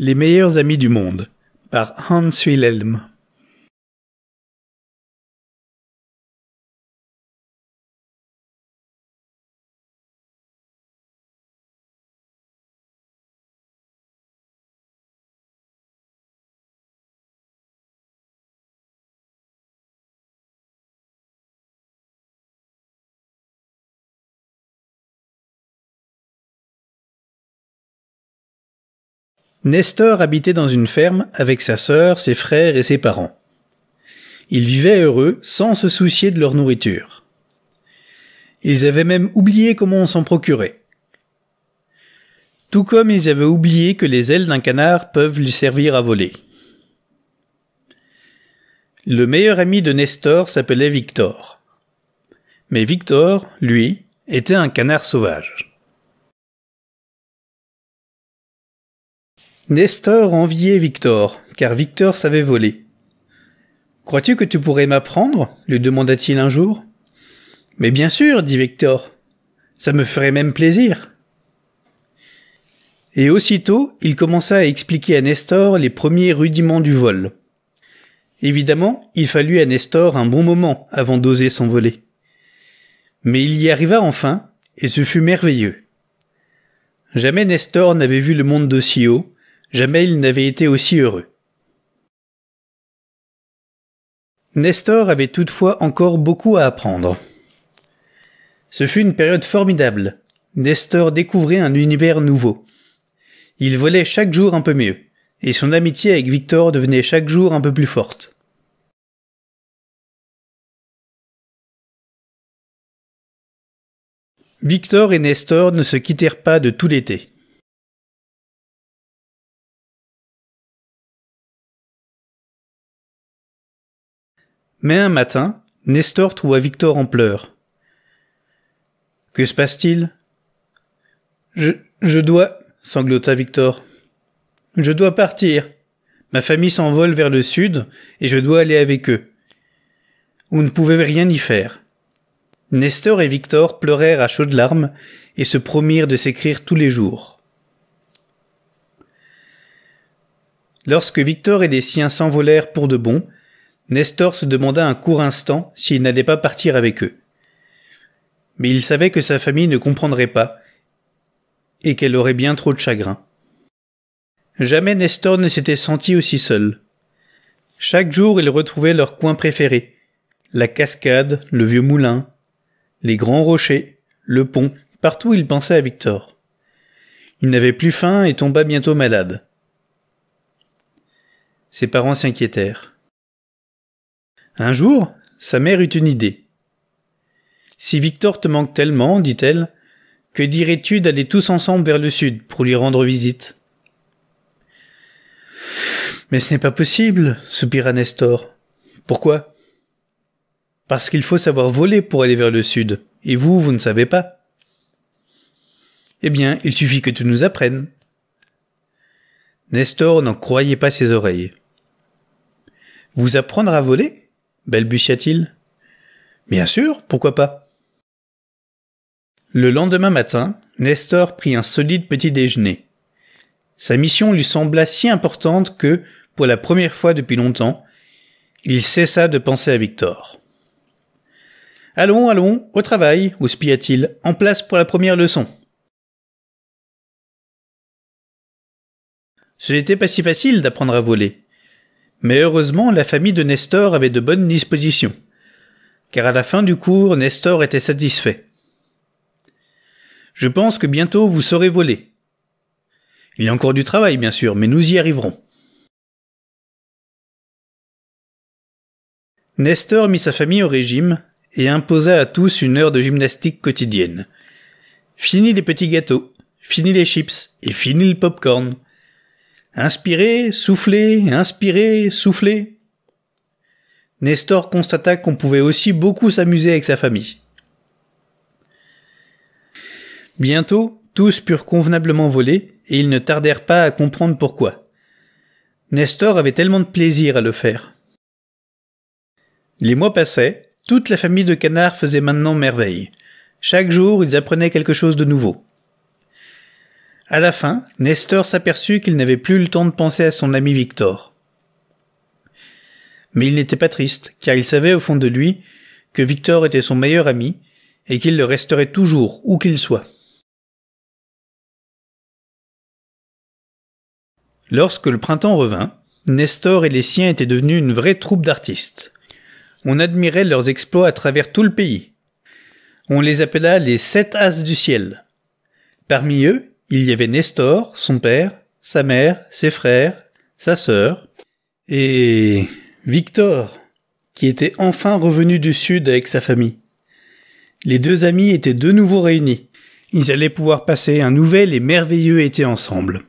Les meilleurs amis du monde, par Hans Wilhelm. Nestor habitait dans une ferme avec sa sœur, ses frères et ses parents. Ils vivaient heureux sans se soucier de leur nourriture. Ils avaient même oublié comment on s'en procurait. Tout comme ils avaient oublié que les ailes d'un canard peuvent lui servir à voler. Le meilleur ami de Nestor s'appelait Victor. Mais Victor, lui, était un canard sauvage. Nestor enviait Victor, car Victor savait voler. « Crois-tu que tu pourrais m'apprendre » lui demanda-t-il un jour. « Mais bien sûr, dit Victor. Ça me ferait même plaisir. » Et aussitôt, il commença à expliquer à Nestor les premiers rudiments du vol. Évidemment, il fallut à Nestor un bon moment avant d'oser s'envoler. Mais il y arriva enfin, et ce fut merveilleux. Jamais Nestor n'avait vu le monde d'aussi haut, jamais il n'avait été aussi heureux. Nestor avait toutefois encore beaucoup à apprendre. Ce fut une période formidable. Nestor découvrait un univers nouveau. Il volait chaque jour un peu mieux, et son amitié avec Victor devenait chaque jour un peu plus forte. Victor et Nestor ne se quittèrent pas de tout l'été. Mais un matin, Nestor trouva Victor en pleurs. « Que se passe-t-il ?»« Je dois... » sanglota Victor. « Je dois partir. Ma famille s'envole vers le sud et je dois aller avec eux. » On ne pouvait rien y faire. Nestor et Victor pleurèrent à chaudes larmes et se promirent de s'écrire tous les jours. Lorsque Victor et les siens s'envolèrent pour de bon, Nestor se demanda un court instant s'il n'allait pas partir avec eux. Mais il savait que sa famille ne comprendrait pas et qu'elle aurait bien trop de chagrin. Jamais Nestor ne s'était senti aussi seul. Chaque jour, ils retrouvaient leur coin préféré. La cascade, le vieux moulin, les grands rochers, le pont, partout il pensait à Victor. Il n'avait plus faim et tomba bientôt malade. Ses parents s'inquiétèrent. Un jour, sa mère eut une idée. « Si Victor te manque tellement, dit-elle, que dirais-tu d'aller tous ensemble vers le sud pour lui rendre visite ?» « Mais ce n'est pas possible, soupira Nestor. Pourquoi ? Parce qu'il faut savoir voler pour aller vers le sud, et vous ne savez pas. Eh bien, il suffit que tu nous apprennes. Nestor n'en croyait pas ses oreilles. Vous apprendre à voler ? Balbutia-t-il. Bien sûr, pourquoi pas ? Le lendemain matin, Nestor prit un solide petit déjeuner. Sa mission lui sembla si importante que, pour la première fois depuis longtemps, il cessa de penser à Victor. « Allons, allons, au travail, houspilla-t-il, en place pour la première leçon. » Ce n'était pas si facile d'apprendre à voler. Mais heureusement, la famille de Nestor avait de bonnes dispositions, car à la fin du cours, Nestor était satisfait. « Je pense que bientôt vous saurez voler. Il y a encore du travail, bien sûr, mais nous y arriverons. » Nestor mit sa famille au régime et imposa à tous une heure de gymnastique quotidienne. Fini les petits gâteaux, fini les chips et fini le pop-corn. Inspirez, soufflez, inspirez, soufflez. Nestor constata qu'on pouvait aussi beaucoup s'amuser avec sa famille. Bientôt, tous purent convenablement voler et ils ne tardèrent pas à comprendre pourquoi. Nestor avait tellement de plaisir à le faire. Les mois passaient, toute la famille de canards faisait maintenant merveille. Chaque jour, ils apprenaient quelque chose de nouveau. À la fin, Nestor s'aperçut qu'il n'avait plus le temps de penser à son ami Victor. Mais il n'était pas triste, car il savait au fond de lui que Victor était son meilleur ami et qu'il le resterait toujours, où qu'il soit. Lorsque le printemps revint, Nestor et les siens étaient devenus une vraie troupe d'artistes. On admirait leurs exploits à travers tout le pays. On les appela les 7 As du ciel. Parmi eux, il y avait Nestor, son père, sa mère, ses frères, sa sœur, et Victor, qui était enfin revenu du sud avec sa famille. Les deux amis étaient de nouveau réunis. Ils allaient pouvoir passer un nouvel et merveilleux été ensemble.